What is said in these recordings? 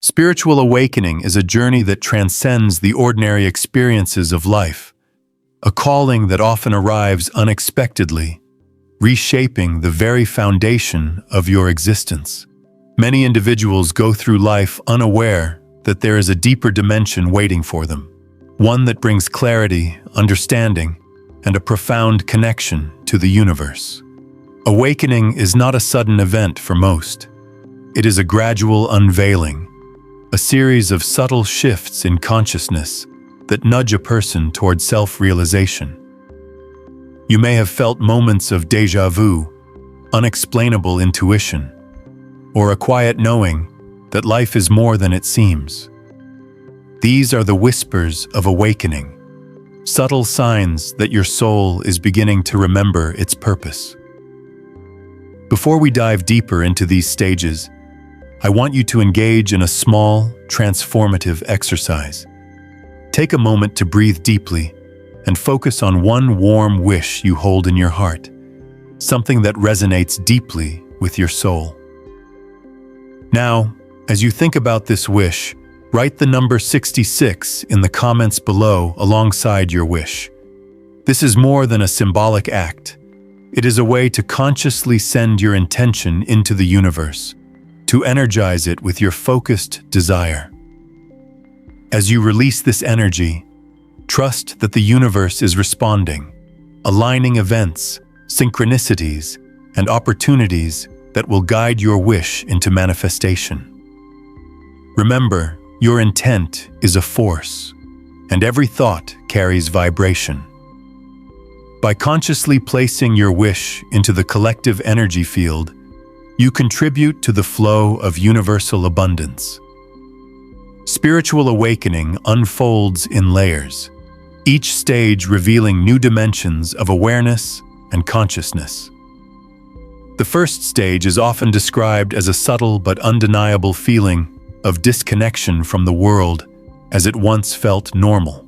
Spiritual awakening is a journey that transcends the ordinary experiences of life, a calling that often arrives unexpectedly, reshaping the very foundation of your existence. Many individuals go through life unaware that there is a deeper dimension waiting for them, one that brings clarity, understanding, and a profound connection to the universe. Awakening is not a sudden event for most. It is a gradual unveiling, a series of subtle shifts in consciousness that nudge a person toward self-realization. You may have felt moments of déjà vu, unexplainable intuition, or a quiet knowing that life is more than it seems. These are the whispers of awakening, subtle signs that your soul is beginning to remember its purpose. Before we dive deeper into these stages, I want you to engage in a small, transformative exercise. Take a moment to breathe deeply and focus on one warm wish you hold in your heart, something that resonates deeply with your soul. Now, as you think about this wish, write the number 66 in the comments below alongside your wish. This is more than a symbolic act. It is a way to consciously send your intention into the universe, to energize it with your focused desire. As you release this energy, trust that the universe is responding, aligning events, synchronicities, and opportunities that will guide your wish into manifestation. Remember, your intent is a force, and every thought carries vibration. By consciously placing your wish into the collective energy field, you contribute to the flow of universal abundance. Spiritual awakening unfolds in layers, each stage revealing new dimensions of awareness and consciousness. The first stage is often described as a subtle but undeniable feeling of disconnection from the world as it once felt normal.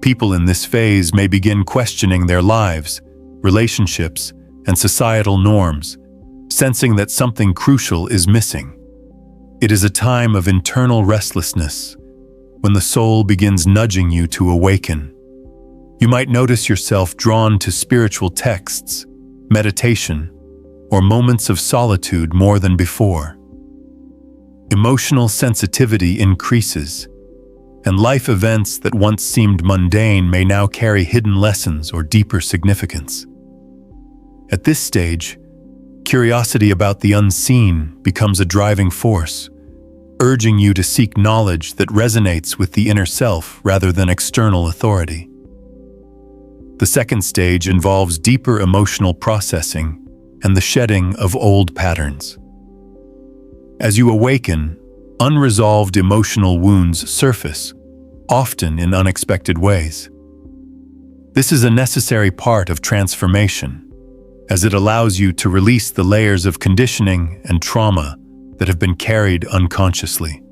People in this phase may begin questioning their lives, relationships, and societal norms, sensing that something crucial is missing. It is a time of internal restlessness, when the soul begins nudging you to awaken. You might notice yourself drawn to spiritual texts, meditation, or moments of solitude more than before. Emotional sensitivity increases, and life events that once seemed mundane may now carry hidden lessons or deeper significance. At this stage, curiosity about the unseen becomes a driving force, urging you to seek knowledge that resonates with the inner self rather than external authority. The second stage involves deeper emotional processing and the shedding of old patterns. As you awaken, unresolved emotional wounds surface, often in unexpected ways. This is a necessary part of transformation, as it allows you to release the layers of conditioning and trauma that have been carried unconsciously.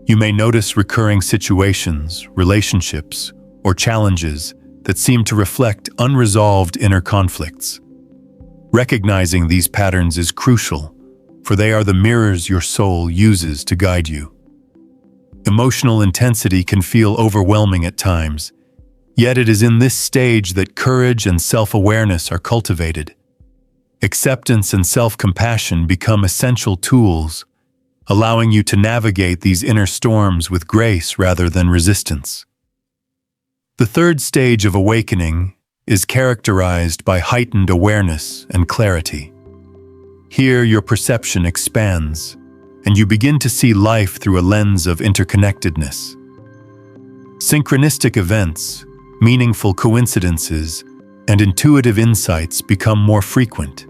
You may notice recurring situations, relationships, or challenges that seem to reflect unresolved inner conflicts. Recognizing these patterns is crucial, for they are the mirrors your soul uses to guide you. Emotional intensity can feel overwhelming at times, yet it is in this stage that courage and self-awareness are cultivated. Acceptance and self-compassion become essential tools, allowing you to navigate these inner storms with grace rather than resistance. The third stage of awakening is characterized by heightened awareness and clarity. Here, your perception expands, and you begin to see life through a lens of interconnectedness. Synchronistic events, meaningful coincidences, and intuitive insights become more frequent,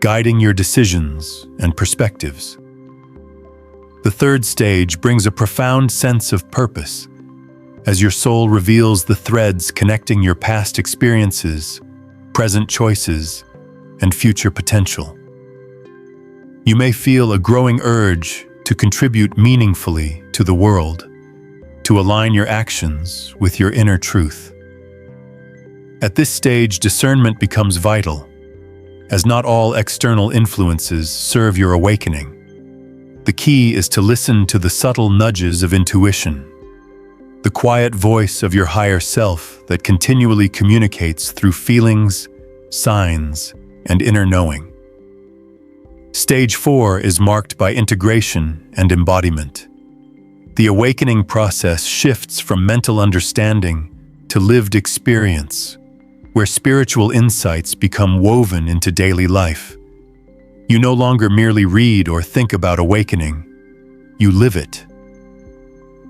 guiding your decisions and perspectives. The third stage brings a profound sense of purpose, as your soul reveals the threads connecting your past experiences, present choices, and future potential. You may feel a growing urge to contribute meaningfully to the world, to align your actions with your inner truth. At this stage, discernment becomes vital, as not all external influences serve your awakening. The key is to listen to the subtle nudges of intuition, the quiet voice of your higher self that continually communicates through feelings, signs, and inner knowing. Stage 4 is marked by integration and embodiment. The awakening process shifts from mental understanding to lived experience, where spiritual insights become woven into daily life. You no longer merely read or think about awakening, you live it.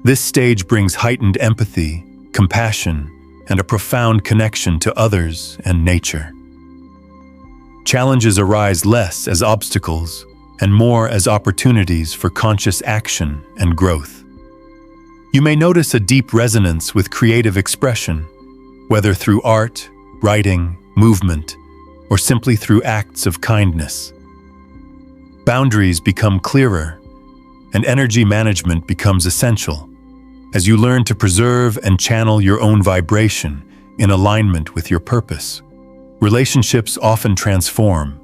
This stage brings heightened empathy, compassion, and a profound connection to others and nature. Challenges arise less as obstacles and more as opportunities for conscious action and growth. You may notice a deep resonance with creative expression, whether through art, writing, movement, or simply through acts of kindness. Boundaries become clearer, and energy management becomes essential as you learn to preserve and channel your own vibration in alignment with your purpose. Relationships often transform,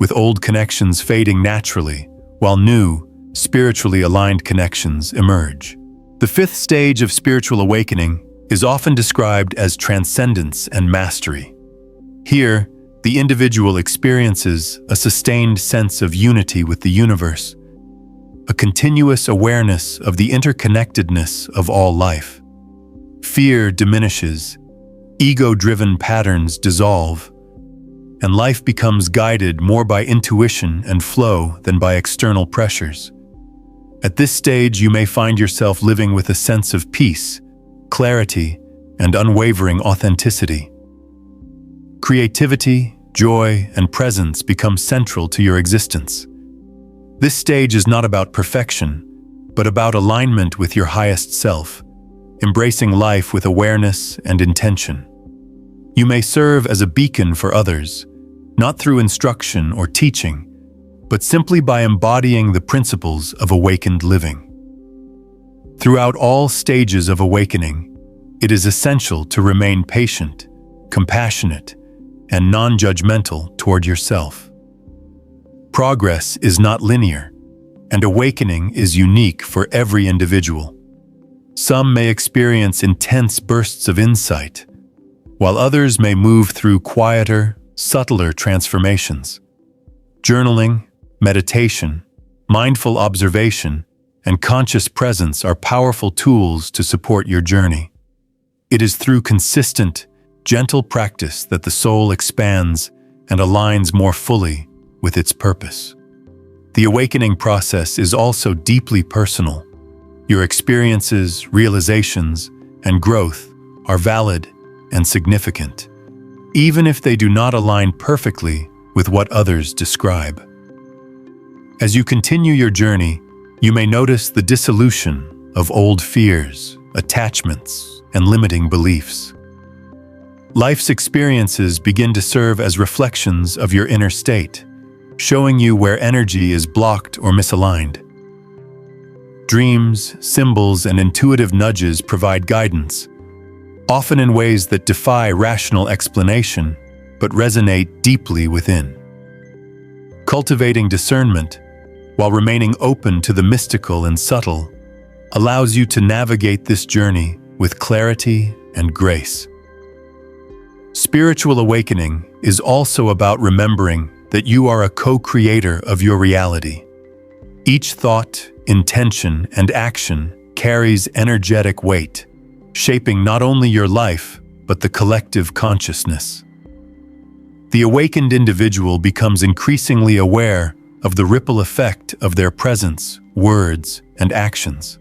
with old connections fading naturally, while new, spiritually aligned connections emerge. The 5th stage of spiritual awakening is often described as transcendence and mastery. Here, the individual experiences a sustained sense of unity with the universe, a continuous awareness of the interconnectedness of all life. Fear diminishes, ego-driven patterns dissolve, and life becomes guided more by intuition and flow than by external pressures. At this stage, you may find yourself living with a sense of peace, clarity, and unwavering authenticity. Creativity, joy, and presence become central to your existence. This stage is not about perfection, but about alignment with your highest self, embracing life with awareness and intention. You may serve as a beacon for others, not through instruction or teaching, but simply by embodying the principles of awakened living. Throughout all stages of awakening, it is essential to remain patient, compassionate, and non-judgmental toward yourself. Progress is not linear, and awakening is unique for every individual. Some may experience intense bursts of insight, while others may move through quieter, subtler transformations. Journaling, meditation, mindful observation, and conscious presence are powerful tools to support your journey. It is through consistent, gentle practice that the soul expands and aligns more fully with its purpose. The awakening process is also deeply personal. Your experiences, realizations, and growth are valid and significant, even if they do not align perfectly with what others describe. As you continue your journey, you may notice the dissolution of old fears, attachments, and limiting beliefs. Life's experiences begin to serve as reflections of your inner state, showing you where energy is blocked or misaligned. Dreams, symbols, and intuitive nudges provide guidance, often in ways that defy rational explanation, but resonate deeply within. Cultivating discernment, while remaining open to the mystical and subtle, allows you to navigate this journey with clarity and grace. Spiritual awakening is also about remembering that you are a co-creator of your reality. Each thought, intention, and action carries energetic weight, shaping not only your life, but the collective consciousness. The awakened individual becomes increasingly aware of the ripple effect of their presence, words, and actions.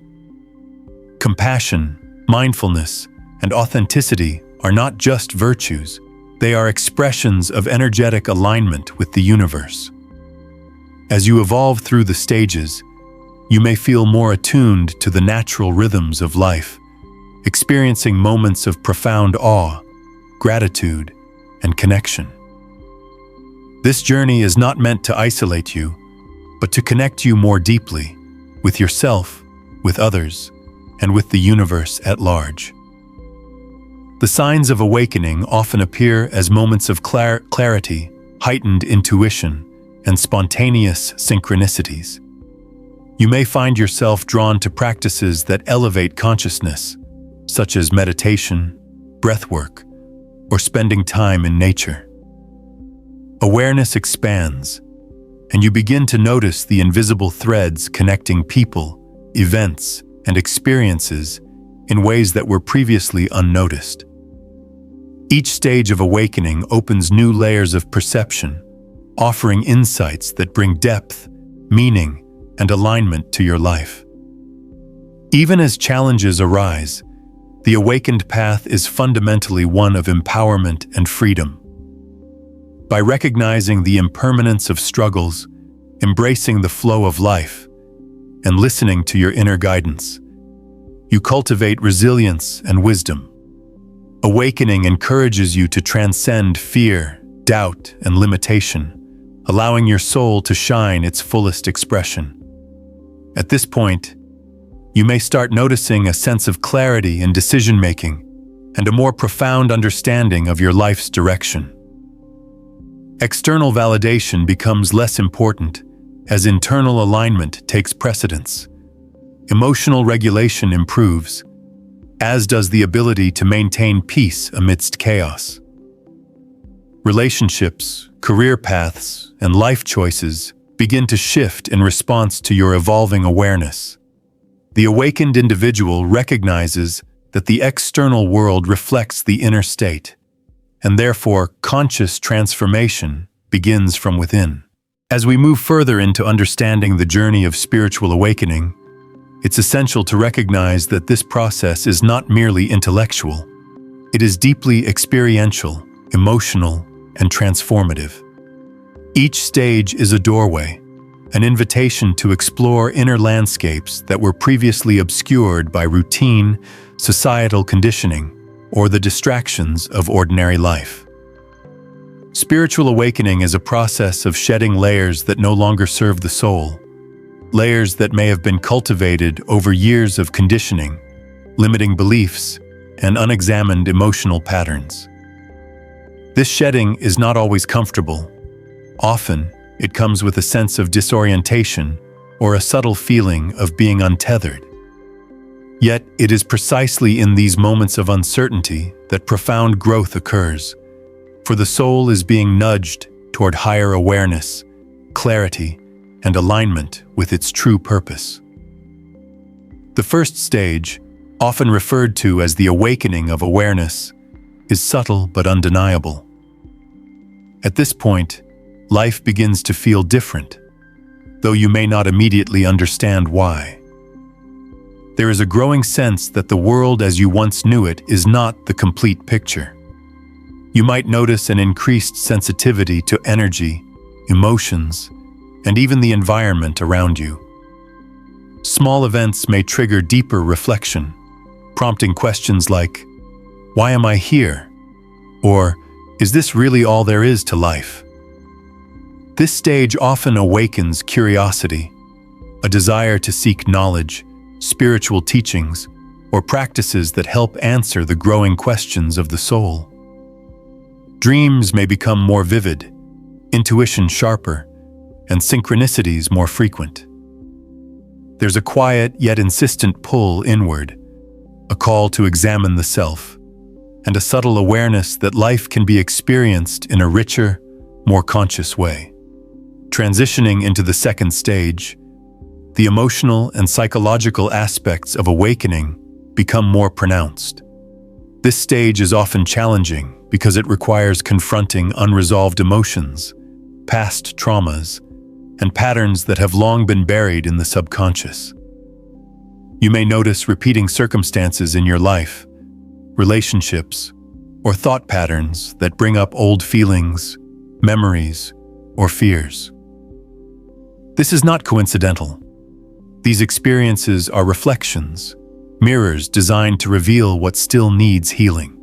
Compassion, mindfulness, and authenticity are not just virtues, they are expressions of energetic alignment with the universe. As you evolve through the stages, you may feel more attuned to the natural rhythms of life, experiencing moments of profound awe, gratitude, and connection. This journey is not meant to isolate you, but to connect you more deeply with yourself, with others, and with the universe at large. The signs of awakening often appear as moments of clarity, heightened intuition, and spontaneous synchronicities. You may find yourself drawn to practices that elevate consciousness, such as meditation, breathwork, or spending time in nature. Awareness expands, and you begin to notice the invisible threads connecting people, events, and experiences in ways that were previously unnoticed. Each stage of awakening opens new layers of perception, offering insights that bring depth, meaning, and alignment to your life. Even as challenges arise, the awakened path is fundamentally one of empowerment and freedom. By recognizing the impermanence of struggles, embracing the flow of life, and listening to your inner guidance, you cultivate resilience and wisdom. Awakening encourages you to transcend fear, doubt, and limitation, allowing your soul to shine its fullest expression. At this point, you may start noticing a sense of clarity in decision-making and a more profound understanding of your life's direction. External validation becomes less important as internal alignment takes precedence. Emotional regulation improves, as does the ability to maintain peace amidst chaos. Relationships, career paths, and life choices begin to shift in response to your evolving awareness. The awakened individual recognizes that the external world reflects the inner state, and therefore conscious transformation begins from within. As we move further into understanding the journey of spiritual awakening, it's essential to recognize that this process is not merely intellectual. It is deeply experiential, emotional, and transformative. Each stage is a doorway, an invitation to explore inner landscapes that were previously obscured by routine, societal conditioning, or the distractions of ordinary life. Spiritual awakening is a process of shedding layers that no longer serve the soul, layers that may have been cultivated over years of conditioning, limiting beliefs, and unexamined emotional patterns. This shedding is not always comfortable. Often, it comes with a sense of disorientation or a subtle feeling of being untethered. Yet, it is precisely in these moments of uncertainty that profound growth occurs, for the soul is being nudged toward higher awareness, clarity, and alignment with its true purpose. The first stage, often referred to as the awakening of awareness, is subtle but undeniable. At this point, life begins to feel different, though you may not immediately understand why. There is a growing sense that the world as you once knew it is not the complete picture. You might notice an increased sensitivity to energy, emotions, and even the environment around you. Small events may trigger deeper reflection, prompting questions like, "Why am I here?" Or, "Is this really all there is to life?" This stage often awakens curiosity, a desire to seek knowledge, spiritual teachings, or practices that help answer the growing questions of the soul. Dreams may become more vivid, intuition sharper, and synchronicities more frequent. There's a quiet yet insistent pull inward, a call to examine the self, and a subtle awareness that life can be experienced in a richer, more conscious way. Transitioning into the second stage, the emotional and psychological aspects of awakening become more pronounced. This stage is often challenging because it requires confronting unresolved emotions, past traumas, and patterns that have long been buried in the subconscious. You may notice repeating circumstances in your life, relationships, or thought patterns that bring up old feelings, memories, or fears. This is not coincidental. These experiences are reflections, mirrors designed to reveal what still needs healing.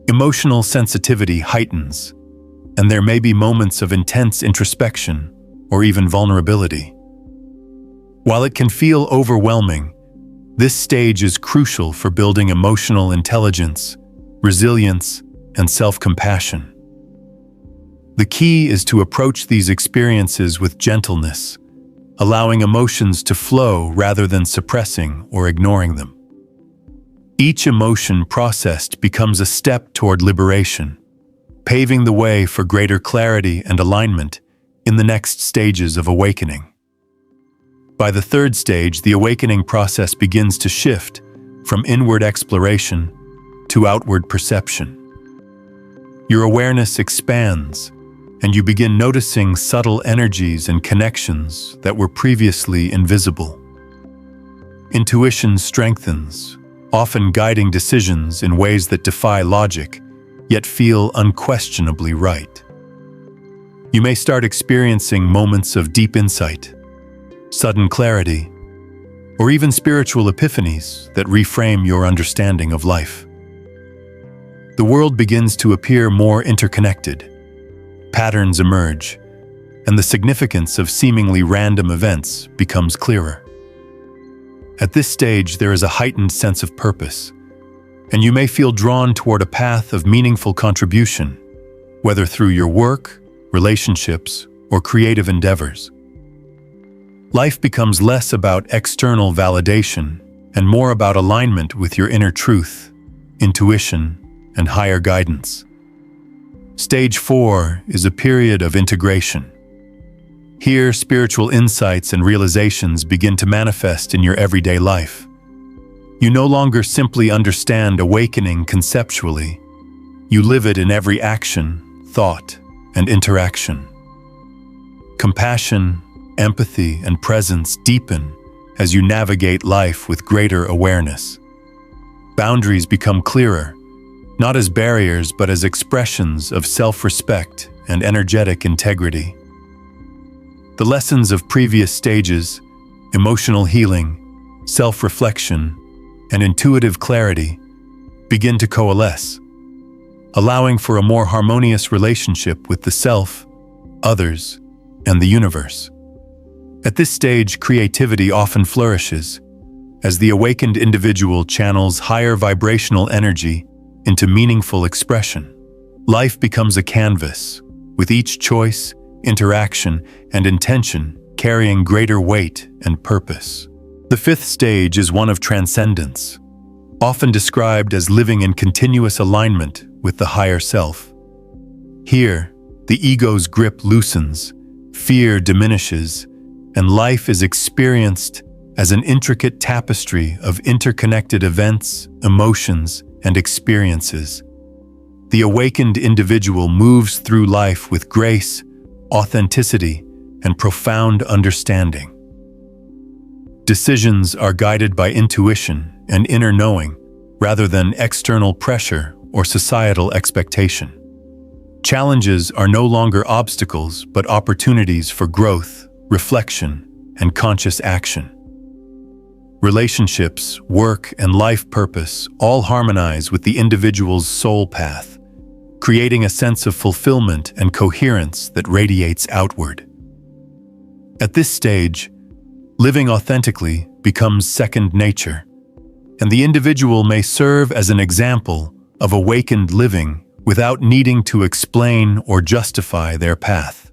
Emotional sensitivity heightens, and there may be moments of intense introspection or even vulnerability. While it can feel overwhelming, this stage is crucial for building emotional intelligence, resilience, and self-compassion. The key is to approach these experiences with gentleness, allowing emotions to flow rather than suppressing or ignoring them. Each emotion processed becomes a step toward liberation, paving the way for greater clarity and alignment in the next stages of awakening. By the third stage, the awakening process begins to shift from inward exploration to outward perception. Your awareness expands, and you begin noticing subtle energies and connections that were previously invisible. Intuition strengthens, often guiding decisions in ways that defy logic, yet feel unquestionably right. You may start experiencing moments of deep insight, sudden clarity, or even spiritual epiphanies that reframe your understanding of life. The world begins to appear more interconnected. Patterns emerge, and the significance of seemingly random events becomes clearer. At this stage, there is a heightened sense of purpose, and you may feel drawn toward a path of meaningful contribution, whether through your work, relationships, or creative endeavors. Life becomes less about external validation and more about alignment with your inner truth, intuition, and higher guidance. Stage 4 is a period of integration. Here, spiritual insights and realizations begin to manifest in your everyday life. You no longer simply understand awakening conceptually. You live it in every action, thought, and interaction. Compassion, empathy, and presence deepen as you navigate life with greater awareness. Boundaries become clearer, not as barriers but as expressions of self-respect and energetic integrity. The lessons of previous stages, emotional healing, self-reflection, and intuitive clarity, begin to coalesce, allowing for a more harmonious relationship with the self, others, and the universe. At this stage, creativity often flourishes, as the awakened individual channels higher vibrational energy into meaningful expression. Life becomes a canvas, with each choice, interaction, and intention carrying greater weight and purpose. The fifth stage is one of transcendence, often described as living in continuous alignment with the higher self. Here, the ego's grip loosens, fear diminishes, and life is experienced as an intricate tapestry of interconnected events, emotions, and experiences. The awakened individual moves through life with grace, authenticity, and profound understanding. Decisions are guided by intuition and inner knowing rather than external pressure or societal expectation. Challenges are no longer obstacles but opportunities for growth, reflection, and conscious action. Relationships, work, and life purpose all harmonize with the individual's soul path, creating a sense of fulfillment and coherence that radiates outward. At this stage, living authentically becomes second nature, and the individual may serve as an example of awakened living without needing to explain or justify their path.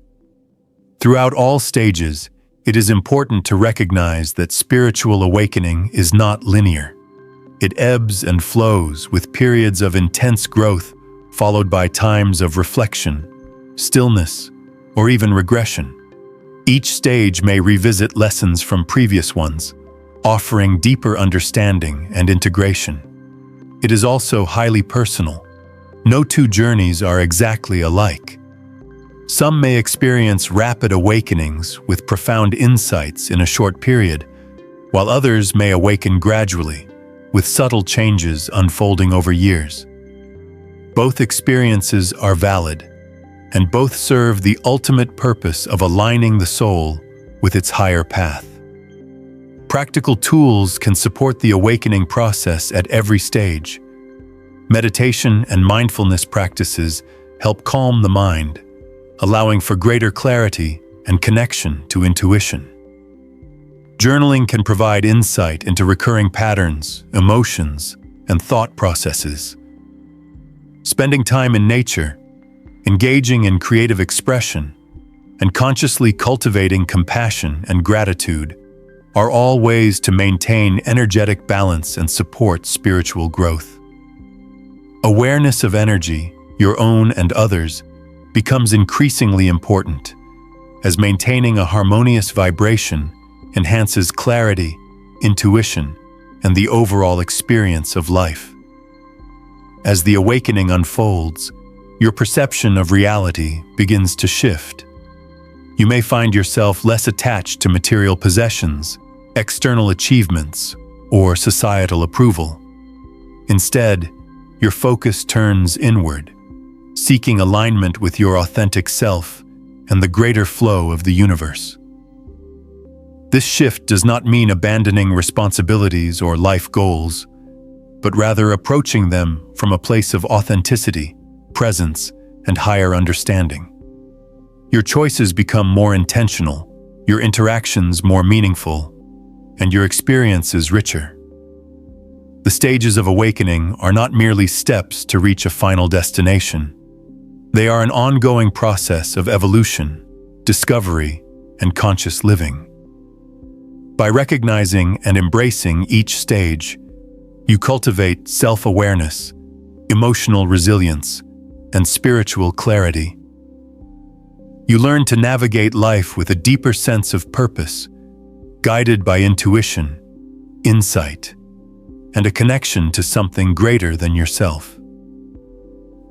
Throughout all stages, it is important to recognize that spiritual awakening is not linear. It ebbs and flows with periods of intense growth followed by times of reflection, stillness, or even regression. Each stage may revisit lessons from previous ones, offering deeper understanding and integration. It is also highly personal. No two journeys are exactly alike. Some may experience rapid awakenings with profound insights in a short period, while others may awaken gradually, with subtle changes unfolding over years. Both experiences are valid, and both serve the ultimate purpose of aligning the soul with its higher path. Practical tools can support the awakening process at every stage. Meditation and mindfulness practices help calm the mind, allowing for greater clarity and connection to intuition. Journaling can provide insight into recurring patterns, emotions, and thought processes. Spending time in nature, engaging in creative expression, and consciously cultivating compassion and gratitude are all ways to maintain energetic balance and support spiritual growth. Awareness of energy, your own and others, becomes increasingly important, as maintaining a harmonious vibration enhances clarity, intuition, and the overall experience of life. As the awakening unfolds, your perception of reality begins to shift. You may find yourself less attached to material possessions, external achievements, or societal approval. Instead, your focus turns inward, seeking alignment with your authentic self and the greater flow of the universe. This shift does not mean abandoning responsibilities or life goals, but rather approaching them from a place of authenticity, presence, and higher understanding. Your choices become more intentional, your interactions more meaningful, and your experiences richer. The stages of awakening are not merely steps to reach a final destination. They are an ongoing process of evolution, discovery, and conscious living. By recognizing and embracing each stage, you cultivate self-awareness, emotional resilience, and spiritual clarity. You learn to navigate life with a deeper sense of purpose, guided by intuition, insight, and a connection to something greater than yourself.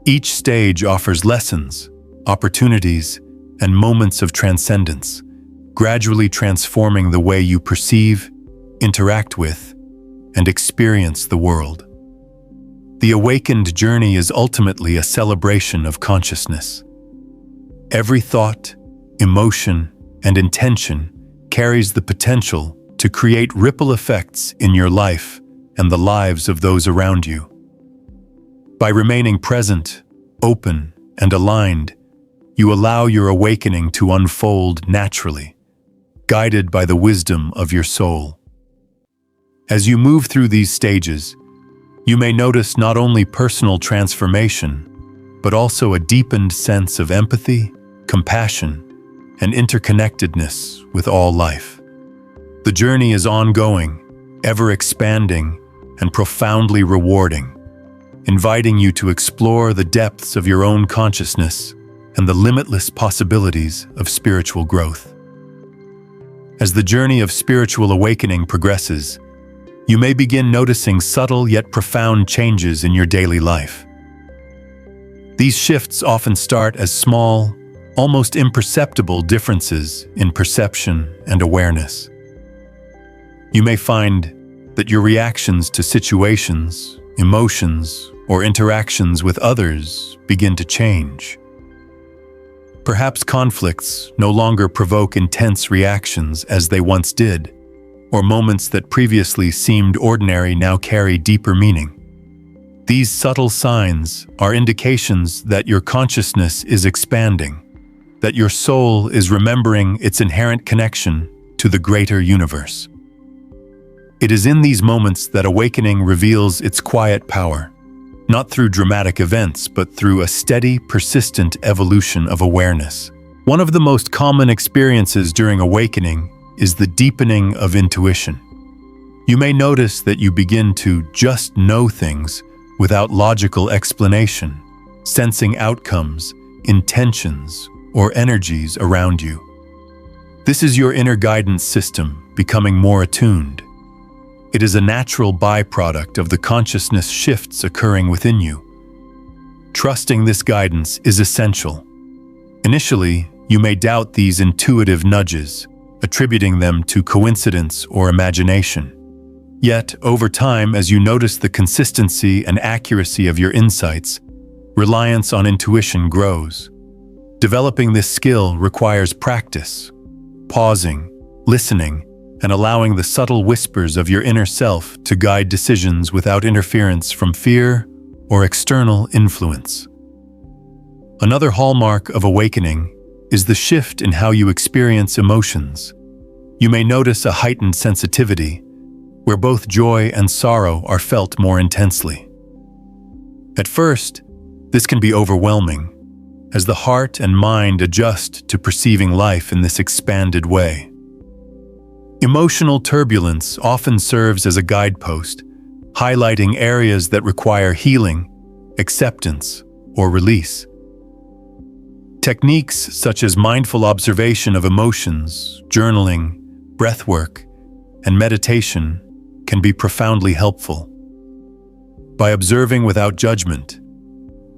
Each stage offers lessons, opportunities, and moments of transcendence, gradually transforming the way you perceive, interact with, and experience the world. The awakened journey is ultimately a celebration of consciousness. Every thought, emotion, and intention carries the potential to create ripple effects in your life and the lives of those around you. By remaining present, open, and aligned, you allow your awakening to unfold naturally, guided by the wisdom of your soul. As you move through these stages, you may notice not only personal transformation, but also a deepened sense of empathy, compassion, and interconnectedness with all life. The journey is ongoing, ever expanding, and profoundly rewarding, inviting you to explore the depths of your own consciousness and the limitless possibilities of spiritual growth. As the journey of spiritual awakening progresses, you may begin noticing subtle yet profound changes in your daily life. These shifts often start as small, almost imperceptible differences in perception and awareness. You may find that your reactions to situations, emotions, or interactions with others begin to change. Perhaps conflicts no longer provoke intense reactions as they once did, or moments that previously seemed ordinary now carry deeper meaning. These subtle signs are indications that your consciousness is expanding, that your soul is remembering its inherent connection to the greater universe. It is in these moments that awakening reveals its quiet power, not through dramatic events, but through a steady, persistent evolution of awareness. One of the most common experiences during awakening is the deepening of intuition. You may notice that you begin to just know things without logical explanation, sensing outcomes, intentions, or energies around you. This is your inner guidance system becoming more attuned. It is a natural byproduct of the consciousness shifts occurring within you. Trusting this guidance is essential. Initially, you may doubt these intuitive nudges, attributing them to coincidence or imagination. Yet, over time, as you notice the consistency and accuracy of your insights, reliance on intuition grows. Developing this skill requires practice, pausing, listening, and allowing the subtle whispers of your inner self to guide decisions without interference from fear or external influence. Another hallmark of awakening is the shift in how you experience emotions. You may notice a heightened sensitivity, where both joy and sorrow are felt more intensely. At first, this can be overwhelming, as the heart and mind adjust to perceiving life in this expanded way. Emotional turbulence often serves as a guidepost, highlighting areas that require healing, acceptance, or release. Techniques such as mindful observation of emotions, journaling, breathwork, and meditation can be profoundly helpful. By observing without judgment,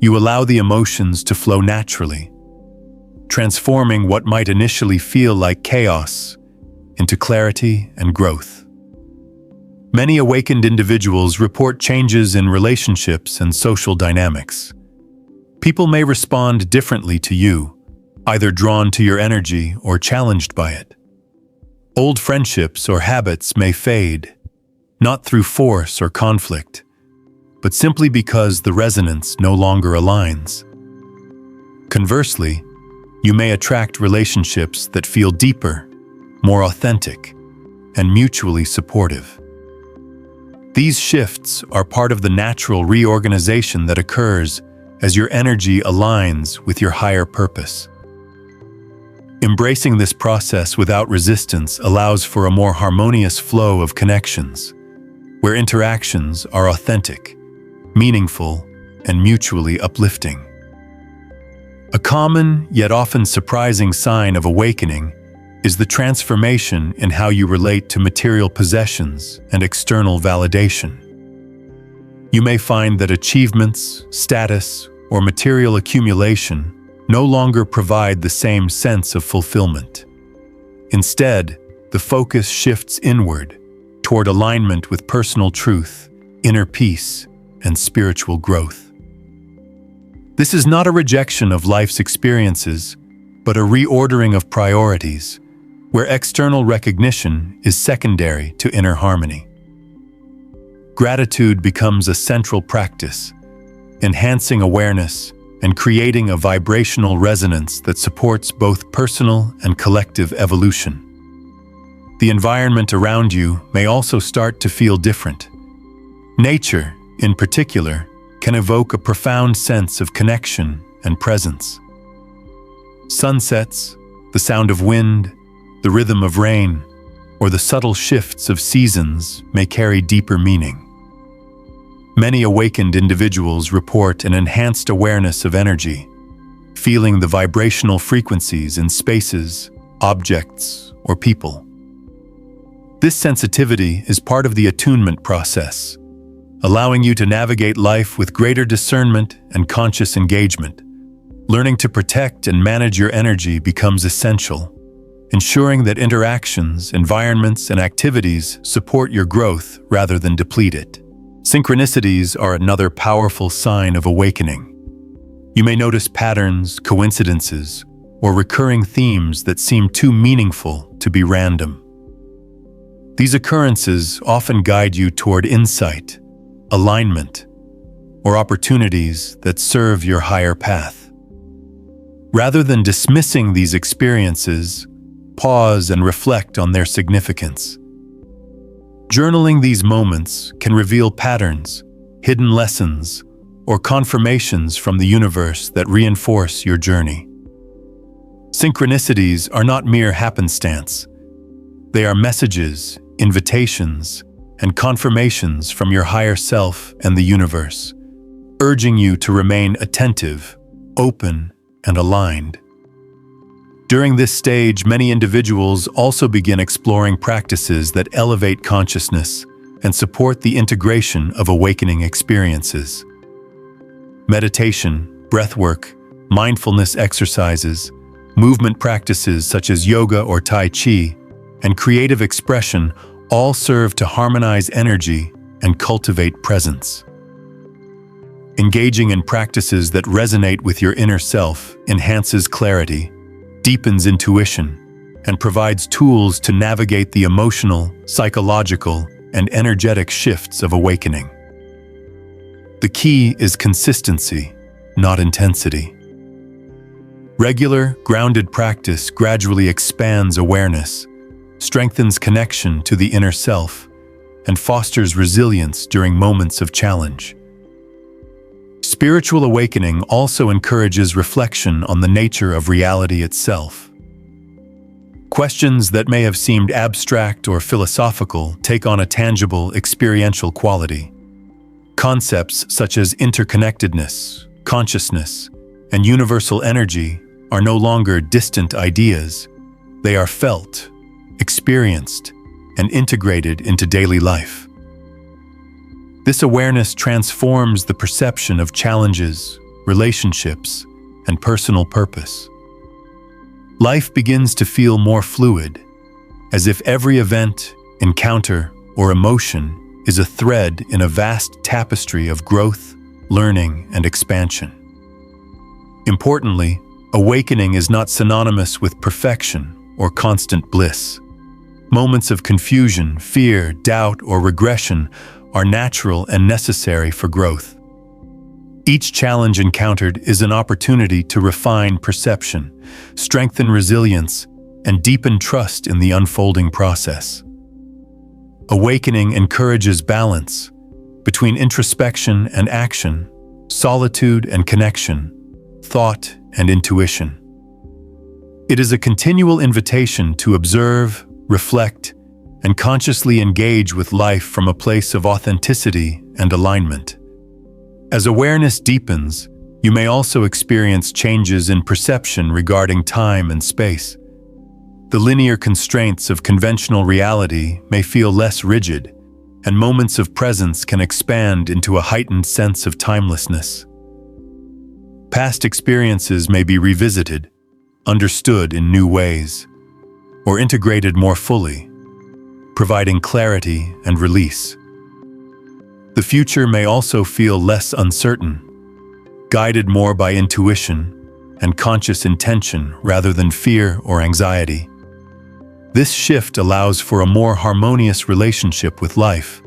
you allow the emotions to flow naturally, transforming what might initially feel like chaos into clarity and growth. Many awakened individuals report changes in relationships and social dynamics. People may respond differently to you, either drawn to your energy or challenged by it. Old friendships or habits may fade, not through force or conflict, but simply because the resonance no longer aligns. Conversely, you may attract relationships that feel deeper, more authentic, and mutually supportive. These shifts are part of the natural reorganization that occurs as your energy aligns with your higher purpose. Embracing this process without resistance allows for a more harmonious flow of connections, where interactions are authentic, meaningful, and mutually uplifting. A common, yet often surprising sign of awakening is the transformation in how you relate to material possessions and external validation. You may find that achievements, status, or material accumulation no longer provide the same sense of fulfillment. Instead, the focus shifts inward, toward alignment with personal truth, inner peace, and spiritual growth. This is not a rejection of life's experiences, but a reordering of priorities, where external recognition is secondary to inner harmony. Gratitude becomes a central practice, enhancing awareness and creating a vibrational resonance that supports both personal and collective evolution. The environment around you may also start to feel different. Nature, in particular, can evoke a profound sense of connection and presence. Sunsets, the sound of wind, the rhythm of rain, or the subtle shifts of seasons may carry deeper meaning. Many awakened individuals report an enhanced awareness of energy, feeling the vibrational frequencies in spaces, objects, or people. This sensitivity is part of the attunement process, allowing you to navigate life with greater discernment and conscious engagement. Learning to protect and manage your energy becomes essential, ensuring that interactions, environments, and activities support your growth rather than deplete it. Synchronicities are another powerful sign of awakening. You may notice patterns, coincidences, or recurring themes that seem too meaningful to be random. These occurrences often guide you toward insight, alignment, or opportunities that serve your higher path. Rather than dismissing these experiences, pause and reflect on their significance. Journaling these moments can reveal patterns, hidden lessons, or confirmations from the universe that reinforce your journey. Synchronicities are not mere happenstance. They are messages, invitations, and confirmations from your higher self and the universe, urging you to remain attentive, open, and aligned. During this stage, many individuals also begin exploring practices that elevate consciousness and support the integration of awakening experiences. Meditation, breathwork, mindfulness exercises, movement practices such as yoga or Tai Chi, and creative expression all serve to harmonize energy and cultivate presence. Engaging in practices that resonate with your inner self enhances clarity, deepens intuition, and provides tools to navigate the emotional, psychological, and energetic shifts of awakening. The key is consistency, not intensity. Regular, grounded practice gradually expands awareness, strengthens connection to the inner self, and fosters resilience during moments of challenge. Spiritual awakening also encourages reflection on the nature of reality itself. Questions that may have seemed abstract or philosophical take on a tangible, experiential quality. Concepts such as interconnectedness, consciousness, and universal energy are no longer distant ideas. They are felt, experienced, and integrated into daily life. This awareness transforms the perception of challenges, relationships, and personal purpose. Life begins to feel more fluid, as if every event, encounter, or emotion is a thread in a vast tapestry of growth, learning, and expansion. Importantly, awakening is not synonymous with perfection or constant bliss. Moments of confusion, fear, doubt, or regression are natural and necessary for growth. Each challenge encountered is an opportunity to refine perception, strengthen resilience, and deepen trust in the unfolding process. Awakening encourages balance between introspection and action, solitude and connection, thought and intuition. It is a continual invitation to observe, reflect, and consciously engage with life from a place of authenticity and alignment. As awareness deepens, you may also experience changes in perception regarding time and space. The linear constraints of conventional reality may feel less rigid, and moments of presence can expand into a heightened sense of timelessness. Past experiences may be revisited, understood in new ways, or integrated more fully, providing clarity and release. The future may also feel less uncertain, guided more by intuition and conscious intention rather than fear or anxiety. This shift allows for a more harmonious relationship with life,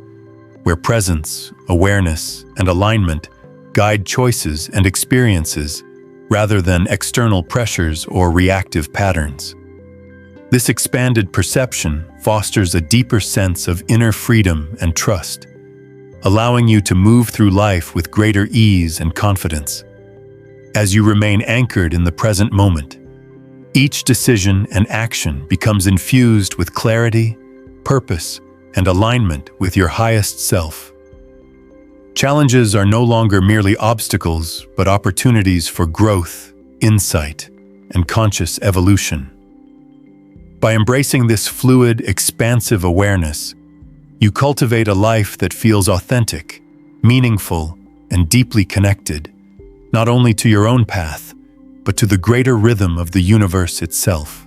where presence, awareness, and alignment guide choices and experiences rather than external pressures or reactive patterns. This expanded perception fosters a deeper sense of inner freedom and trust, allowing you to move through life with greater ease and confidence. As you remain anchored in the present moment, each decision and action becomes infused with clarity, purpose, and alignment with your highest self. Challenges are no longer merely obstacles, but opportunities for growth, insight, and conscious evolution. By embracing this fluid, expansive awareness, you cultivate a life that feels authentic, meaningful, and deeply connected, not only to your own path, but to the greater rhythm of the universe itself.